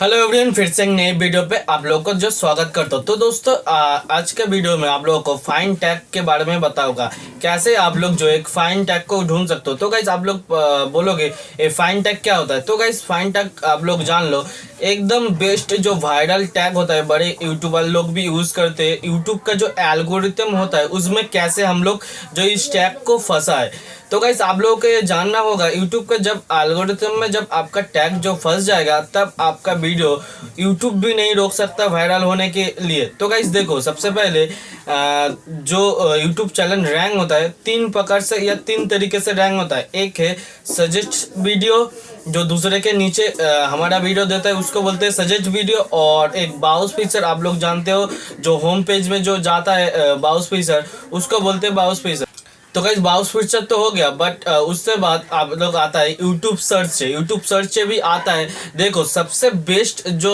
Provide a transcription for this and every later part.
Hello everyone, फिर से एक नई वीडियो पे आप लोगों को जो स्वागत करता हूँ। तो दोस्तों आज के वीडियो में आप लोगों को फाइन टैग के बारे में बताऊंगा कैसे आप लोग जो एक फाइन टैग को ढूंढ सकते हो। तो गाइस आप लोग बोलोगे ये फाइन टैग क्या होता है। तो गाइस फाइन टैग आप लोग जान लो, एकदम बेस्ट जो वायरल टैग होता है, बड़े यूट्यूबर लोग भी यूज करते हैं। यूट्यूब का जो एल्गोरिथम होता है उसमें कैसे हम लोग जो इस टैग को फंसा है। तो गाइस आप लोगों को ये जानना होगा, यूट्यूब का जब एल्गोरिथम में जब आपका टैग जो फंस जाएगा तब आपका वीडियो यूट्यूब भी नहीं रोक सकता वायरल होने के लिए। तो गाइस देखो, सबसे पहले जो यूट्यूब चैनल रैंक होता है तीन प्रकार से या तीन तरीके से रैंक होता है। एक है सजेस्ट वीडियो, जो दूसरे के नीचे हमारा वीडियो देता है उसको बोलते हैं सजेस्ट वीडियो। और एक बाउस फीचर आप लोग जानते हो, जो होम पेज में जो जाता है बाउस फीचर, उसको बोलते हैं बाउस फीचर। तो गाइस बाउस फीचर तो हो गया, बट उससे बाद आप लोग आता है यूट्यूब सर्च से। यूट्यूब सर्च से भी आता है। देखो सबसे बेस्ट जो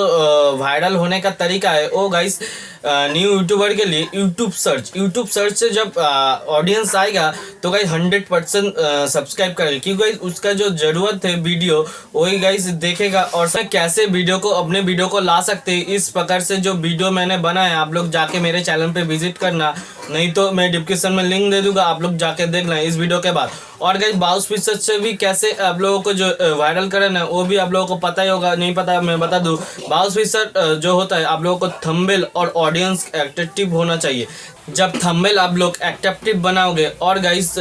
वायरल होने का तरीका है वो गाइस न्यू यूट्यूबर के लिए यूट्यूब सर्च। यूट्यूब सर्च से जब ऑडियंस आएगा तो गाइस 100% सब्सक्राइब करेगा, क्योंकि गाइस उसका जो जरूरत है वीडियो वही गाइस देखेगा। और कैसे वीडियो को अपने वीडियो को ला सकते हैं, इस प्रकार से जो वीडियो मैंने बनाया आप लोग जाके मेरे चैनल पे विजिट करना, नहीं तो मैं डिस्क्रिप्शन में लिंक दे दूंगा, आप लोग जाके देख लें इस वीडियो के बाद। और गाइस बाउस फीचर से भी कैसे आप लोगों को जो वायरल करना है वो भी आप लोगों को पता ही होगा, नहीं पता मैं बता दूं। बाउस फीचर जो होता है, आप लोगों को थंबनेल और ऑडियंस अट्रैक्टिव होना चाहिए। जब थंबनेल आप लोग अट्रैक्टिव बनाओगे और गाइस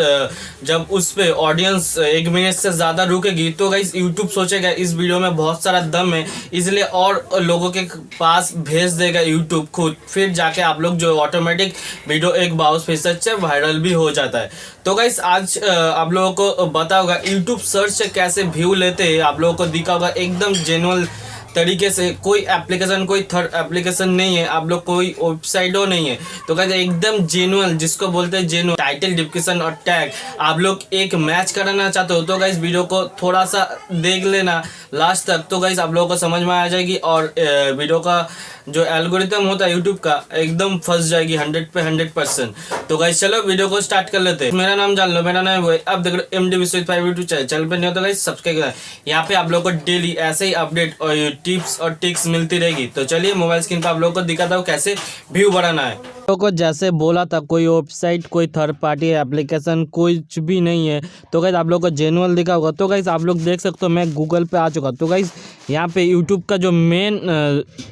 जब उस पे ऑडियंस 1 मिनट से ज़्यादा रुकेगी तो गाइस यूट्यूब सोचेगा इस वीडियो में बहुत सारा दम है, इसलिए और लोगों के पास भेज देगा यूट्यूब खुद। फिर जाके आप लोग जो ऑटोमेटिक वीडियो एक बाउस फीचर से वायरल भी हो जाता है। तो गाइस आज आप लोगों को बताऊंगा यूट्यूब सर्च से कैसे व्यू लेते हैं, आप लोगों को दिखाऊंगा एकदम जेन्युइन तरीके से। कोई एप्लीकेशन, कोई थर्ड एप्लीकेशन नहीं है, आप लोग कोई वेबसाइटों नहीं है। तो कहते हैं एकदम जेन्युइन, जिसको बोलते हैं जेन्युइन। टाइटल, डिस्क्रिप्शन और टैग आप लोग एक मैच कराना चाहते हो तो गाइस वीडियो को थोड़ा सा देख लेना लास्ट तक, तो गाइस आप लोगों को समझ में आ जाएगी। और वीडियो का जो एल्गोरिथम होता है यूट्यूब का एकदम फंस जाएगी 100 पे 100%। तो गाइस चलो वीडियो को स्टार्ट कर लेते हैं। मेरा नाम जान लो, मेरा नाम है अब देख लो MD biswajit यूट्यूब चैनल पे नहीं हो तो गाइस सब्सक्राइब करें। यहाँ पे आप लोगों को डेली ऐसे ही अपडेट और टिप्स और ट्रिक्स मिलती रहेगी। तो चलिए मोबाइल स्क्रीन पर आप लोगों को दिखाता हूँ कैसे व्यू बढ़ाना है। को जैसे बोला था, कोई वेबसाइट, कोई थर्ड पार्टी एप्लीकेशन कुछ भी नहीं है। तो गाइस आप लोग को जेन्युइन दिखा होगा। तो गाइस आप लोग देख सकते हो मैं गूगल पे आ चुका। तो गाइस यहाँ पे यूट्यूब का जो मेन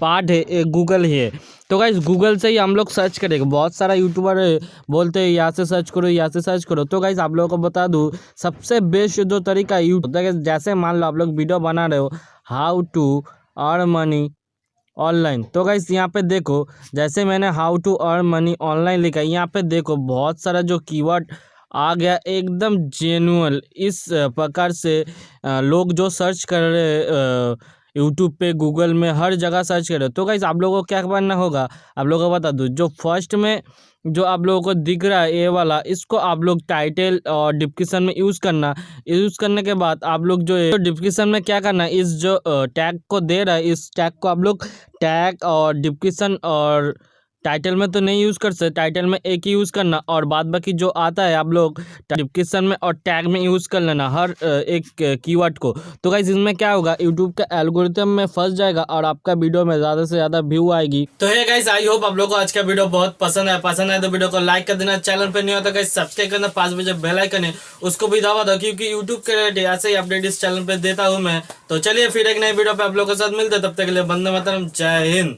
पार्ट है गूगल ही है। तो गाइस गूगल से ही हम लोग सर्च करेंगे। बहुत सारा यूट्यूबर बोलते हैं यहाँ से सर्च करो, यहाँ से सर्च करो। तो गाइस आप लोगों को बता दूँ सबसे बेस्ट जो तरीका है यूट्यूब, जैसे मान लो आप लोग वीडियो बना रहे हो how to earn money online. तो गाइस यहाँ पे देखो, जैसे मैंने how to earn money online लिखा है, यहाँ पे देखो बहुत सारा जो कीवर्ड आ गया एकदम जेन्युइन। इस प्रकार से लोग जो सर्च कर रहे यूट्यूब पे, गूगल में, हर जगह सर्च कर रहे। तो गाइस आप लोगों को क्या करना होगा, आप लोगों को बता दूँ, जो फर्स्ट में जो आप लोगों को दिख रहा है ये वाला, इसको आप लोग टाइटल और डिस्क्रिप्शन में यूज़ करना। यूज़ करने के बाद आप लोग जो डिस्क्रिप्शन में क्या करना है, इस जो टैग को दे रहा है इस टैग को आप लोग टैग और डिस्क्रिप्शन और टाइटल में तो नहीं यूज़ कर सकते, टाइटल में एक ही यूज़ करना। और बाद बाकी जो आता है आप लोग डिस्क्रिप्शन में और टैग में यूज़ कर लेना हर एक कीवर्ड को। तो गाइस इसमें क्या होगा, यूट्यूब का एल्गोरिथम में फंस जाएगा और आपका वीडियो में ज़्यादा से ज़्यादा व्यू आएगी। तो है गाइस, आई होप आप लोगों को आज का वीडियो बहुत पसंद है। पसंद है तो वीडियो को लाइक कर देना, चैनल पर नहीं होता गाइस सब्सक्राइब करना, 5 बजे बेल आइकन है उसको भी दबा दो, क्योंकि यूट्यूब के ऐसे ही अपडेट इस चैनल पर देता हूँ मैं। तो चलिए फिर एक नए वीडियो पे आप लोगों के साथ मिलते, तब तक के लिए वंदे मातरम, जय हिंद।